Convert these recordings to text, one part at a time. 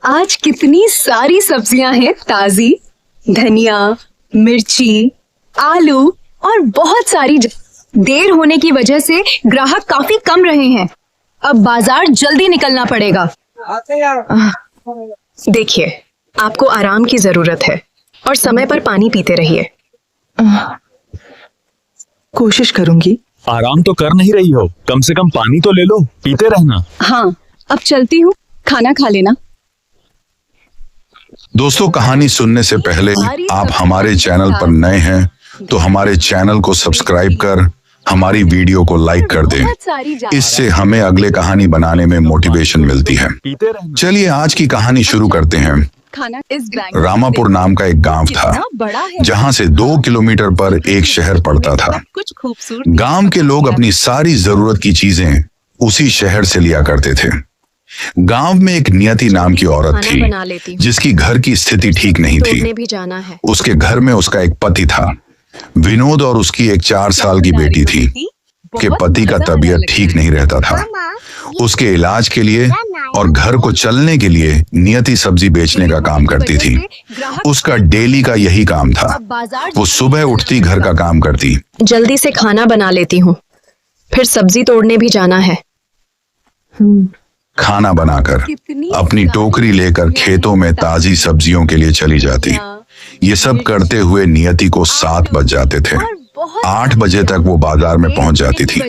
आज कितनी सारी सब्जियां हैं ताजी। धनिया, मिर्ची, आलू और बहुत सारी देर होने की वजह से ग्राहक काफी कम रहे हैं। अब बाजार जल्दी निकलना पड़ेगा। देखिए, आपको आराम की जरूरत है और समय पर पानी पीते रहिए। कोशिश करूंगी। आराम तो कर नहीं रही हो, कम से कम पानी तो ले लो, पीते रहना। हाँ, अब चलती हूँ, खाना खा लेना। दोस्तों, कहानी सुनने से पहले आप हमारे चैनल पर नए हैं तो हमारे चैनल को सब्सक्राइब कर हमारी वीडियो को लाइक कर दें। इससे हमें अगले कहानी बनाने में मोटिवेशन मिलती है। चलिए आज की कहानी शुरू करते हैं। रामापुर नाम का एक गांव था जहां से 2 किलोमीटर पर एक शहर पड़ता था। गांव के लोग अपनी सारी जरूरत की चीजें उसी शहर से लिया करते थे। गांव में एक नियति नाम की औरत थी जिसकी घर की स्थिति ठीक नहीं थी। उसके घर में उसका एक पति था विनोद और उसकी एक 4 साल की बेटी थी। के पति का तबीयत ठीक नहीं रहता था। उसके इलाज के लिए और घर को चलने के लिए नियति सब्जी बेचने का काम करती थी। उसका डेली का यही काम था। वो सुबह उठती, घर का काम करती, जल्दी से खाना बना लेती हूँ, फिर सब्जी तोड़ने भी जाना है। खाना बनाकर अपनी टोकरी लेकर खेतों में ताजी सब्जियों के लिए चली जाती। ये सब करते हुए नियति को 7 बज जाते थे। 8 बजे तक वो बाजार में पहुंच जाती थी।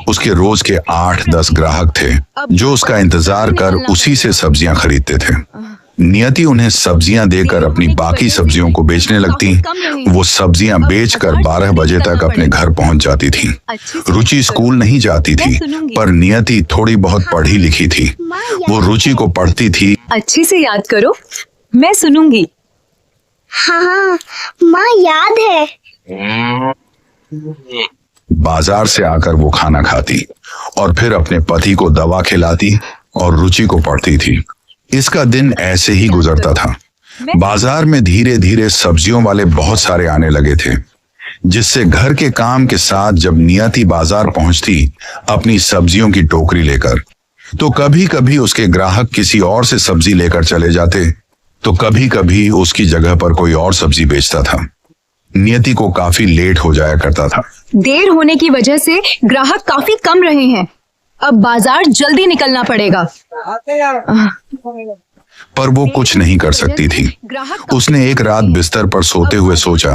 उसके रोज के 8-10 ग्राहक थे जो उसका इंतजार कर उसी से सब्जियां खरीदते थे। नियति उन्हें सब्जियां देकर अपनी बाकी सब्जियों को बेचने लगती। वो सब्जियां बेचकर 12 बजे तक अपने घर पहुंच जाती थी। रुचि स्कूल नहीं जाती थी, पर नियति थोड़ी बहुत पढ़ी लिखी थी। वो रुचि को पढ़ती थी। अच्छे से याद करो, मैं सुनूंगी। हाँ, माँ याद है। बाजार से आकर वो खाना खाती और फिर अपने पति को दवा खिलाती और रुचि को पढ़ती थी। इसका दिन ऐसे ही गुजरता था। बाजार में धीरे धीरे सब्जियों वाले बहुत सारे आने लगे थे, जिससे घर के काम के साथ जब नियति बाजार पहुंचती अपनी सब्जियों की टोकरी लेकर, तो कभी कभी उसके ग्राहक किसी और से सब्जी लेकर चले जाते, तो कभी कभी उसकी जगह पर कोई और सब्जी बेचता था। नियति को काफी लेट हो जाया करता था। देर होने की वजह से ग्राहक काफी कम रहे हैं। अब बाजार जल्दी निकलना पड़ेगा। पर वो कुछ नहीं कर सकती थी। उसने एक रात बिस्तर पर सोते हुए सोचा,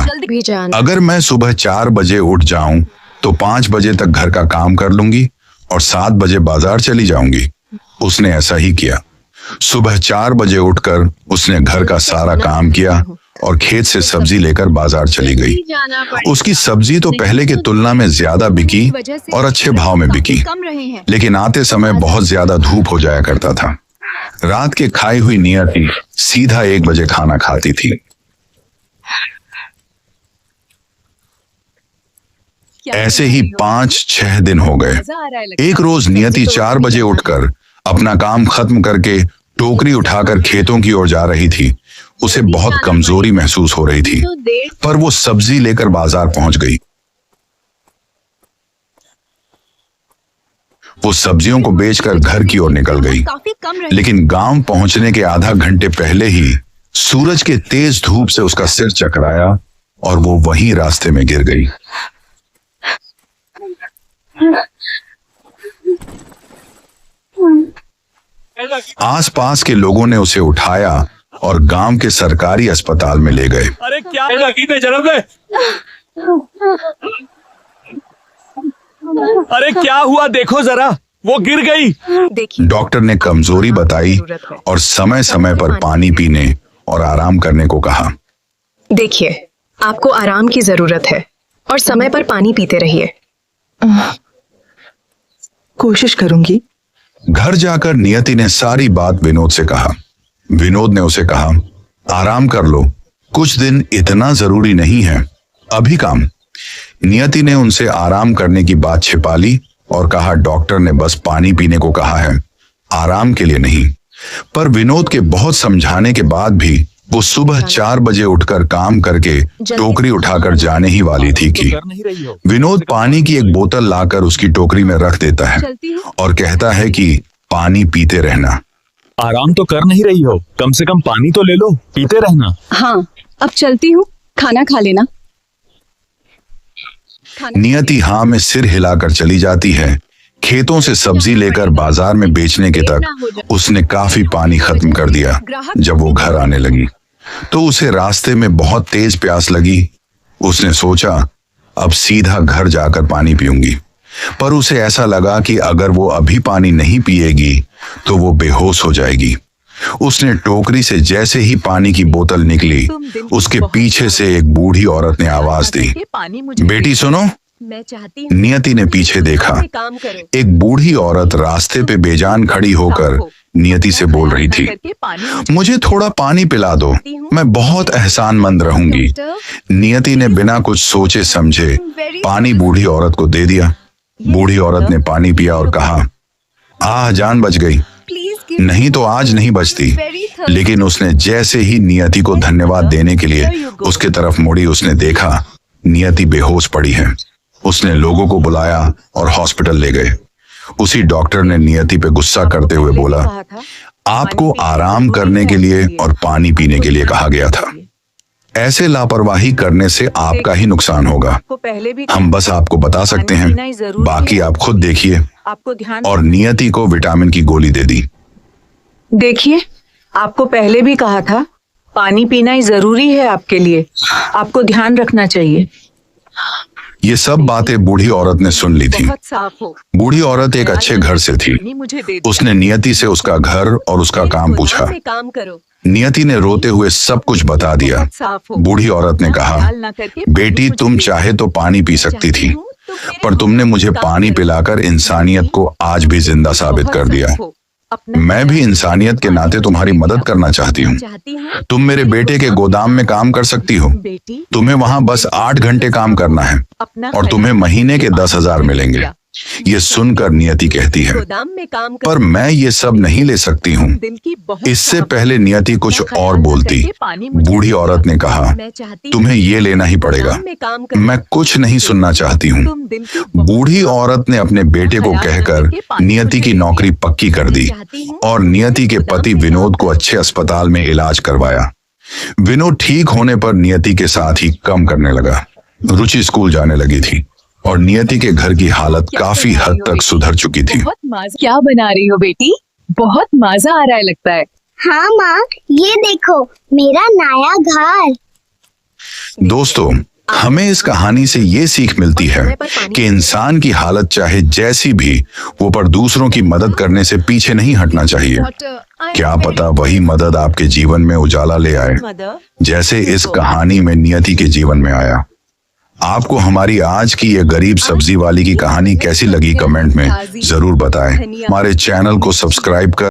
अगर मैं सुबह 4 बजे उठ जाऊं तो 5 बजे तक घर का काम कर लूंगी और 7 बजे बाजार चली जाऊंगी। उसने ऐसा ही किया। सुबह 4 बजे उठकर उसने घर का सारा काम किया और खेत से सब्जी लेकर बाजार चली गई। उसकी सब्जी तो पहले की तुलना में ज्यादा बिकी और अच्छे भाव में बिकी, लेकिन आते समय बहुत ज्यादा धूप हो जाया करता था। रात के खाई हुई नियति सीधा 1 बजे खाना खाती थी। ऐसे ही 5-6 दिन हो गए। एक रोज नियति 4 बजे उठकर अपना काम खत्म करके टोकरी उठाकर खेतों की ओर जा रही थी। उसे बहुत कमजोरी महसूस हो रही थी, पर वो सब्जी लेकर बाजार पहुंच गई। वो सब्जियों को बेचकर घर की ओर निकल गई, लेकिन गांव पहुंचने के आधा घंटे पहले ही सूरज के तेज धूप से उसका सिर चकराया और वो वहीं रास्ते में गिर गई। आसपास के लोगों ने उसे उठाया और गांव के सरकारी अस्पताल में ले गए। अरे क्या अरे क्या हुआ, देखो जरा, वो गिर गई। डॉक्टर ने कमजोरी बताई और समय समय पर पानी पीने और आराम करने को कहा। देखिए, आपको आराम की जरूरत है और समय पर पानी पीते रहिए। कोशिश करूंगी। घर जाकर नियति ने सारी बात विनोद से कहा। विनोद ने उसे कहा, आराम कर लो, कुछ दिन इतना जरूरी नहीं है, अभी काम। नियति ने उनसे आराम करने की बात छिपा ली और कहा, डॉक्टर ने बस पानी पीने को कहा है, आराम के लिए नहीं। पर विनोद के बहुत समझाने के बाद भी वो सुबह 4 बजे उठकर काम करके टोकरी उठाकर जाने ही वाली थी कि विनोद पानी की एक बोतल लाकर उसकी टोकरी में रख देता है और कहता है कि पानी पीते रहना। आराम तो कर नहीं रही हो, कम से कम पानी तो ले लो, पीते रहना। हाँ, अब चलती हूँ, खाना खा लेना। नियति हाँ में सिर हिलाकर चली जाती है। खेतों से सब्जी लेकर बाजार में बेचने के तक उसने काफी पानी खत्म कर दिया। जब वो घर आने लगी तो उसे रास्ते में बहुत तेज प्यास लगी। उसने सोचा अब सीधा घर जाकर पानी पीऊंगी, पर उसे ऐसा लगा कि अगर वो अभी पानी नहीं पिएगी तो वो बेहोश हो जाएगी। उसने टोकरी से जैसे ही पानी की बोतल निकली, उसके पीछे से एक बूढ़ी औरत ने आवाज दी, बेटी सुनो। मैं चाहती हूँ नियति ने पीछे देखा। काम करो। एक बूढ़ी औरत रास्ते पे बेजान खड़ी होकर नियति से बोल रही थी, मुझे थोड़ा पानी पिला दो, मैं बहुत एहसानमंद रहूंगी। नियति ने बिना कुछ सोचे समझे पानी बूढ़ी औरत को दे दिया। बूढ़ी औरत ने पानी पिया और कहा, जान बच गई, नहीं तो आज नहीं बचती। लेकिन उसने जैसे ही नियति को धन्यवाद देने के लिए उसके तरफ मुड़ी, उसने देखा नियति बेहोश पड़ी है। उसने लोगों को बुलाया और हॉस्पिटल ले गए। उसी डॉक्टर ने नियति पे गुस्सा करते हुए बोला, आपको आराम करने के लिए और पानी पीने के लिए कहा गया था। ऐसे लापरवाही करने से आपका ही नुकसान होगा। हम बस आपको बता सकते हैं, बाकी आप खुद देखिए। और नियति को विटामिन की गोली दे दी। देखिए, आपको पहले भी कहा था पानी पीना ही जरूरी है आपके लिए, आपको ध्यान रखना चाहिए। ये सब बातें बूढ़ी औरत ने सुन ली थी। बूढ़ी औरत एक अच्छे घर से थी। उसने नियति से उसका घर और उसका काम पूछा। नियति ने रोते हुए सब कुछ बता दिया। बूढ़ी औरत ने कहा, बेटी तुम चाहे तो पानी पी सकती थी, पर तुमने मुझे पानी पिलाकर इंसानियत को आज भी जिंदा साबित कर दिया। मैं भी इंसानियत के नाते तुम्हारी मदद करना चाहती हूँ। तुम मेरे बेटे के गोदाम में काम कर सकती हो। तुम्हें वहाँ बस 8 घंटे काम करना है और तुम्हें महीने के 10,000 मिलेंगे। ये सुनकर नियति कहती है, पर मैं ये सब नहीं ले सकती हूँ। इससे पहले नियति कुछ और बोलती। बूढ़ी औरत ने कहा, तुम्हें ये लेना ही पड़ेगा, मैं कुछ नहीं सुनना चाहती हूँ। बूढ़ी औरत ने अपने बेटे को कहकर नियति की नौकरी पक्की कर दी और नियति के पति विनोद को अच्छे अस्पताल में इलाज करवाया। विनोद ठीक होने पर नियति के साथ ही कम करने लगा। रुचि स्कूल जाने लगी थी और नियति के घर की हालत काफी हद तक सुधर चुकी थी। क्या बना रही हो बेटी? बहुत मजा आ रहा है लगता है। हाँ माँ, ये देखो मेरा नया घर। दोस्तों, हमें इस कहानी से ये सीख मिलती है कि इंसान की हालत चाहे जैसी भी वो, पर दूसरों की मदद करने से पीछे नहीं हटना चाहिए। क्या पता वही मदद आपके जीवन में उजाला ले आए, जैसे इस कहानी में नियति के जीवन में आया। आपको हमारी आज की ये गरीब सब्जी वाली की कहानी कैसी लगी, कमेंट में जरूर बताएं। हमारे चैनल को सब्सक्राइब कर